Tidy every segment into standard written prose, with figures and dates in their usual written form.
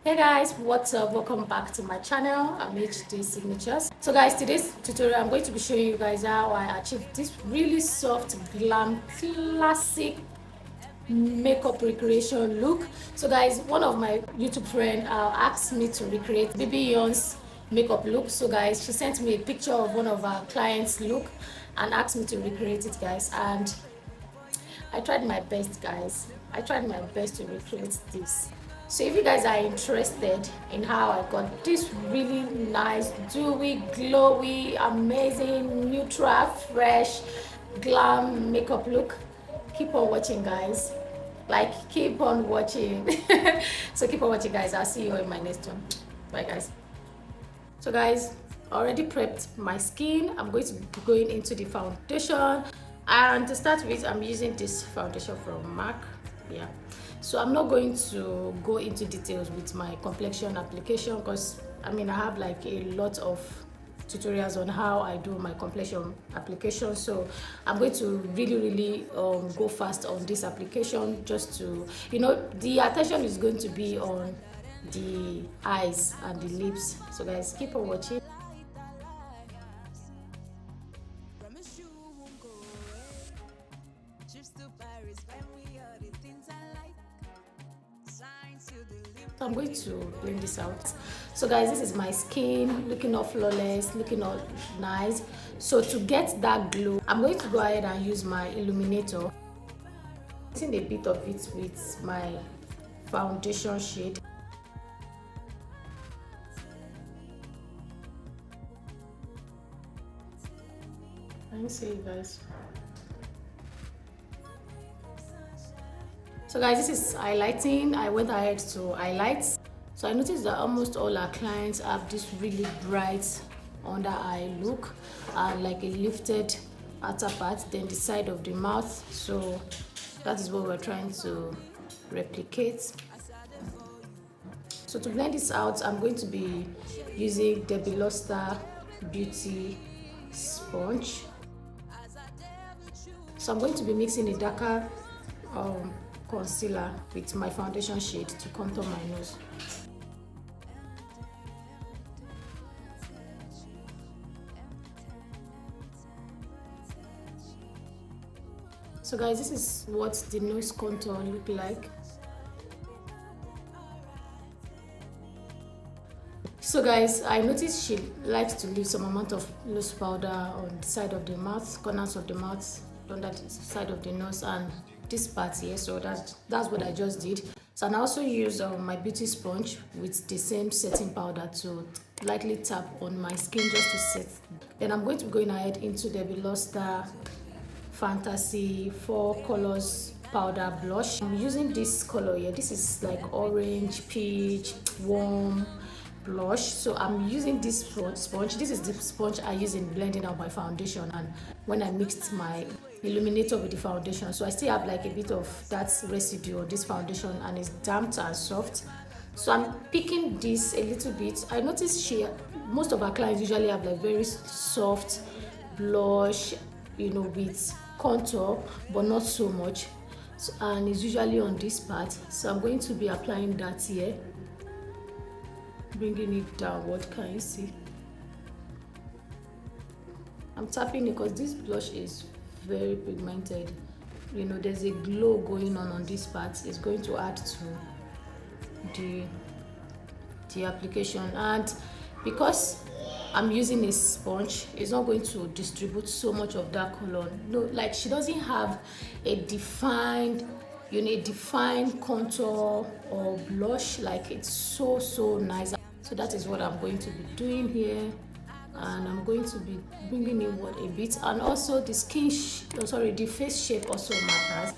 Hey guys, what's up? Welcome back to my channel. I'm HD Signatures. So guys, today's tutorial I'm going to be showing you guys how I achieved this really soft glam classic makeup recreation look. So guys, one of my YouTube friend asked me to recreate Baby Young's makeup look. So guys, she sent me a picture of one of our clients look and asked me to recreate it, guys, and I tried my best, guys. I tried my best to recreate this. So if you guys are interested in how I got this really nice, dewy, glowy, amazing, neutral, fresh, glam makeup look, keep on watching, guys. Like, keep on watching. So keep on watching, guys. I'll see you in my next one. Bye, guys. So guys, already prepped my skin. I'm going to be going into the foundation, and to start with, I'm using this foundation from MAC. Yeah, so I'm not going to go into details with my complexion application because I have like a lot of tutorials on how I do my complexion application, so I'm going to really go fast on this application, just to, the attention is going to be on the eyes and the lips. So guys, keep on watching. So I'm going to blend this out. So guys, this is my skin looking all flawless, looking all nice. So to get that glow, I'm going to go ahead and use my illuminator, using a bit of it with my foundation shade. Let me see you guys. So guys, this is highlighting. I went ahead to highlight. So I noticed that almost all our clients have this really bright under eye look, and like a lifted outer part, then the side of the mouth. So that is what we're trying to replicate. So to blend this out, I'm going to be using DEBBYLUSTER Beauty sponge. So I'm going to be mixing a darker concealer with my foundation shade to contour my nose. So guys, this is what the nose contour look like. So guys, I noticed she likes to leave some amount of loose powder on the side of the mouth, corners of the mouth, on that side of the nose and this part here. So that's what I just did. So I also use my beauty sponge with the same setting powder to lightly tap on my skin just to set. Then I'm going to be going ahead into the DEBBYLUSTER Fantasy 4 colors powder blush. I'm using this color here. This is like orange, peach, warm blush. So I'm using this sponge. This is the sponge I use in blending out my foundation, and when I mixed my illuminator with the foundation, so I still have like a bit of that residue on this foundation, and it's damp and soft. So I'm picking this a little bit. I noticed most of our clients usually have like very soft blush, with contour, but not so much. So, and it's usually on this part. So I'm going to be applying that here, bringing it down. What can you see? I'm tapping it because this blush is very pigmented. There's a glow going on this part. It's going to add to the application, and because I'm using a sponge, it's not going to distribute so much of that color. No, like she doesn't have a defined contour or blush. Like, it's so nice. So that is what I'm going to be doing here, and I'm going to be bringing in a bit. And also the the face shape also matters.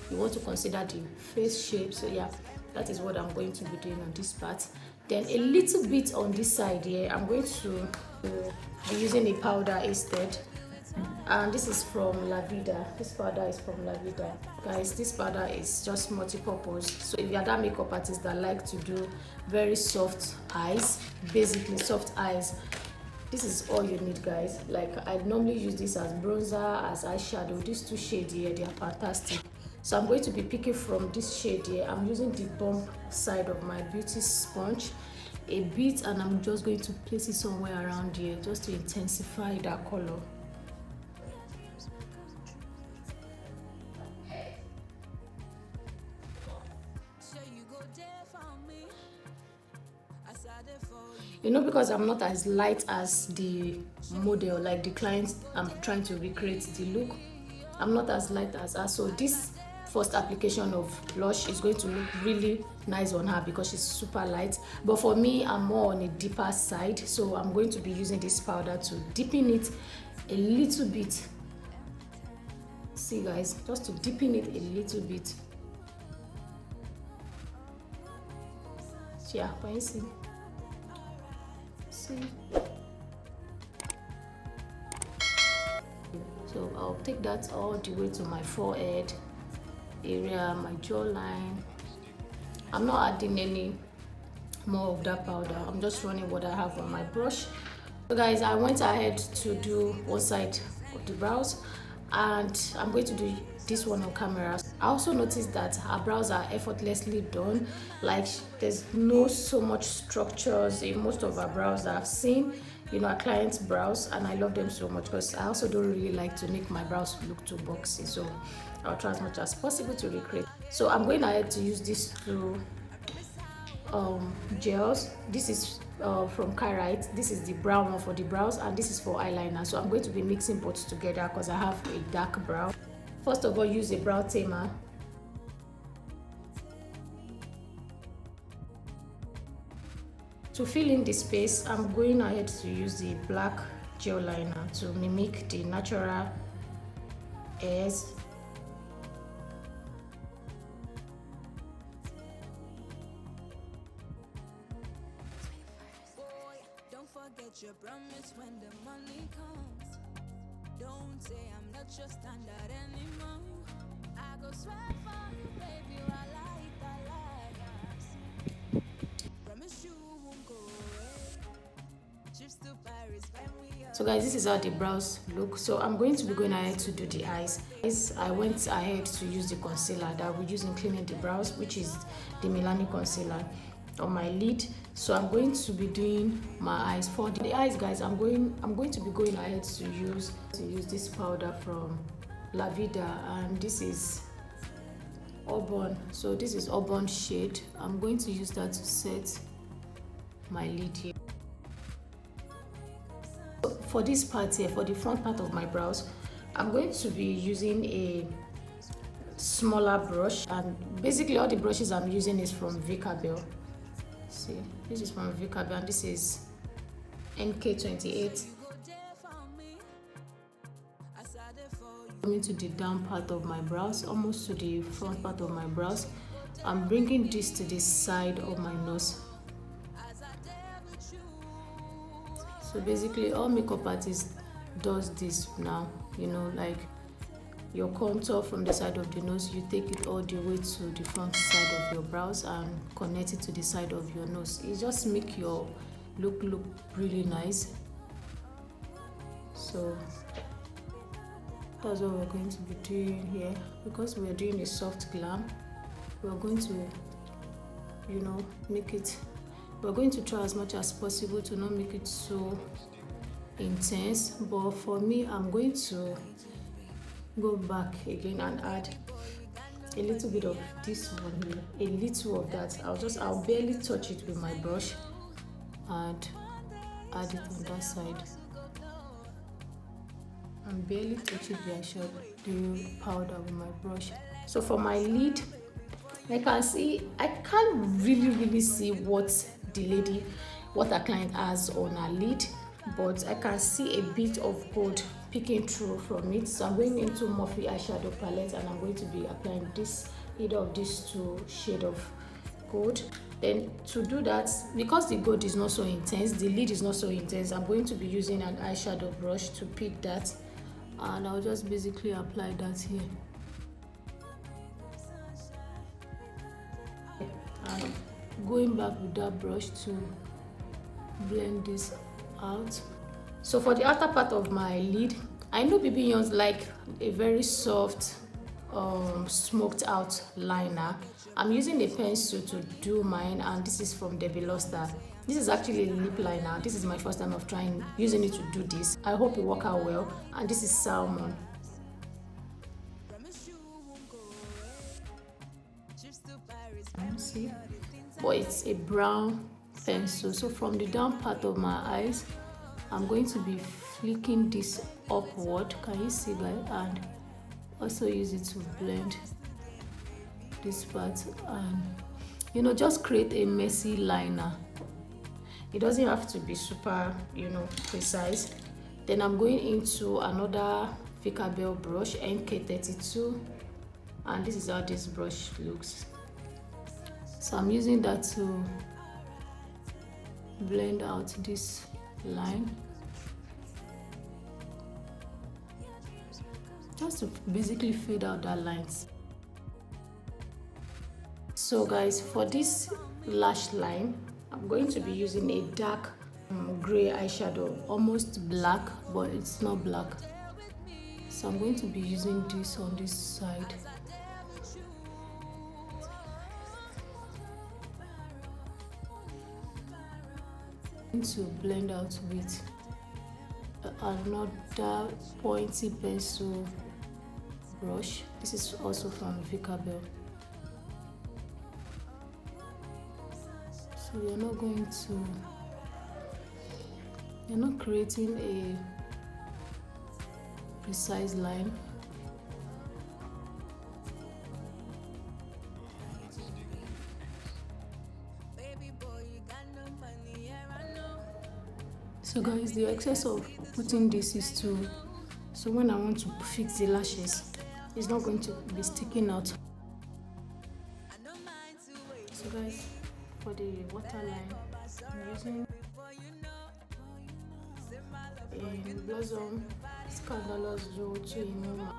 You want to consider the face shape. So yeah, that is what I'm going to be doing on this part. Then a little bit on this side here, I'm going to be using a powder instead, and this is from LAVEEDA. This powder is from LAVEEDA, guys. This powder is just multi-purpose. So if you're that makeup artist that like to do very soft eyes, basically soft eyes, this is all you need, guys. Like, I normally use this as bronzer, as eyeshadow. These two shades here, they are fantastic. So I'm going to be picking from this shade here. I'm using the bump side of my beauty sponge a bit, and I'm just going to place it somewhere around here just to intensify that color. You know, because I'm not as light as the model, like the client I'm trying to recreate the look, I'm not as light as her. So this first application of blush is going to look really nice on her because she's super light. But for me, I'm more on a deeper side, so I'm going to be using this powder to deepen it a little bit. See guys, just to deepen it a little bit. Yeah, can you see? So I'll take that all the way to my forehead area, my jawline. I'm not adding any more of that powder. I'm just running what I have on my brush. So guys, I went ahead to do one side of the brows, and I'm going to do this one on camera. I also noticed that her brows are effortlessly done. Like, there's no so much structures in most of her brows that I've seen, you know, our clients' brows, and I love them so much because I also don't really like to make my brows look too boxy, so I'll try as much as possible to recreate. So I'm going ahead to use these two gels. This is from KARITE. This is the brown one for the brows, and this is for eyeliner. So I'm going to be mixing both together because I have a dark brow. First of all, use a brow tamer. To fill in the space, I'm going ahead to use the black gel liner to mimic the natural hairs. Your promise when the money comes. Don't say I'm not your standard anymore. I go swear for you, baby. I like. Promise you won't go away. Trips to Paris when we are. So guys, this is how the brows look. So I'm going to be going ahead to do the eyes. I went ahead to use the concealer that we use in cleaning the brows, which is the MILANI concealer on my lid. So I'm going to be doing my eyes. For the eyes, guys, I'm going to be going ahead to use this powder from LAVEEDA, and this is auburn. So this is auburn shade. I'm going to use that to set my lid here. For this part here, for the front part of my brows, I'm going to be using a smaller brush, and basically all the brushes I'm using is from Vicabel. See, this is from Vicabel, and this is NK28. Coming to the down part of my brows, almost to the front part of my brows, I'm bringing this to the side of my nose. So basically all makeup artists does this now, you know, like your contour from the side of the nose, you take it all the way to the front side of your brows and connect it to the side of your nose. It just make your look really nice. So that's what we're going to be doing here. Because we're doing a soft glam, we're going to, you know, we're going to try as much as possible to not make it so intense. But for me, I'm going to go back again and add a little bit of this one here, a little of that. I'll barely touch it with my brush and add it on that side. And barely touch it with the powder with my brush. So for my lid, I can't really see what our client has on her lid, but I can see a bit of gold peeking through from it. So I'm going into Morphe eyeshadow palette, and I'm going to be applying either of these two shades of gold. Then to do that, because the gold is not so intense, the lid is not so intense, I'm going to be using an eyeshadow brush to pick that, and I'll just basically apply that here. And going back with that brush to blend this out. So for the outer part of my lid, I know BB Youngs like a very soft smoked out liner. I'm using a pencil to do mine, and this is from DEBBYLUSTER. This is actually a lip liner. This is my first time of trying using it to do this. I hope it work out well. And this is salmon. See, but it's a brown pencil. So from the down part of my eyes, I'm going to be flicking this upward. Can you see that? And also use it to blend this part, and just create a messy liner. It doesn't have to be super precise. Then I'm going into another Vicabel brush, NK32, and this is how this brush looks. So I'm using that to blend out this line, just to basically fade out that lines. So guys, for this lash line, I'm going to be using a dark gray eyeshadow, almost black, but it's not black. So I'm going to be using this on this side. To blend out with another pointy pencil brush. This is also from Vicabel. So you're not creating a precise line. So guys, the excess of putting this is so when I want to fix the lashes, it's not going to be sticking out. So guys, for the waterline, I'm using a Blossom Scandalous Duo 2-in-1.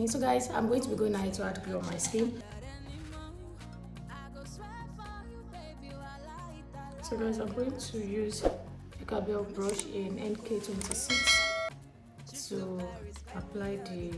So guys, I'm going to be going ahead to add glue on my skin. So guys, I'm going to use Vicabel brush in NK26 to apply the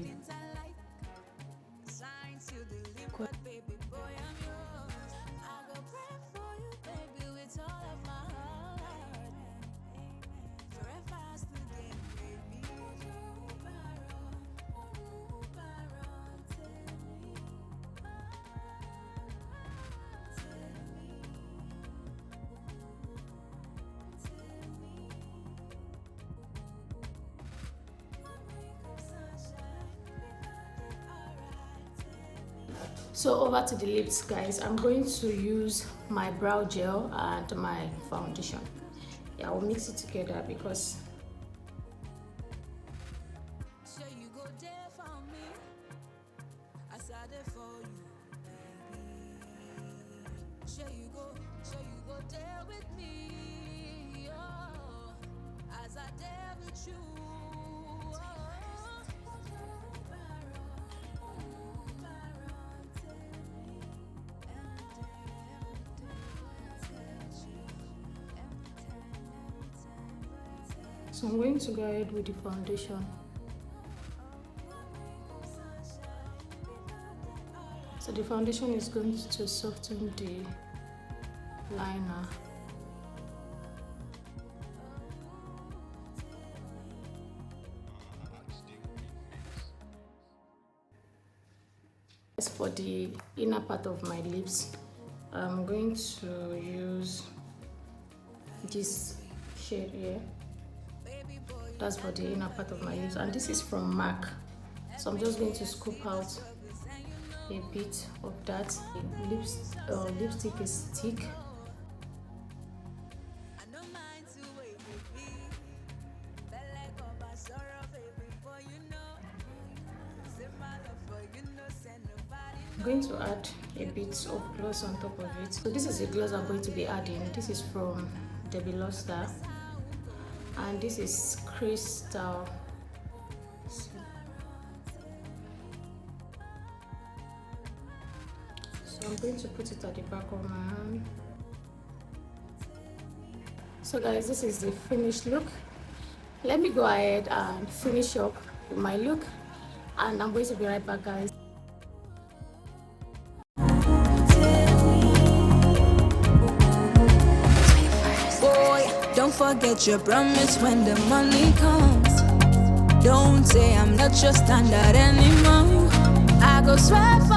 So over to the lips, guys. I'm going to use my brow gel and my foundation. Yeah, I'll mix it together because so I'm going to go ahead with the foundation. So the foundation is going to soften the liner. As for the inner part of my lips, I'm going to use this shade here. That's for the inner part of my lips, and this is from MAC. So I'm just going to scoop out a bit of that. Lipstick is thick. I'm going to add a bit of gloss on top of it. So this is the gloss I'm going to be adding. This is from DEBBYLUSTER, and this is Crystal. So I'm going to put it at the back of my hand. So guys, this is the finished look. Let me go ahead and finish up with my look, and I'm going to be right back, guys. Don't forget your promise when the money comes. Don't say I'm not your standard anymore. I go swear for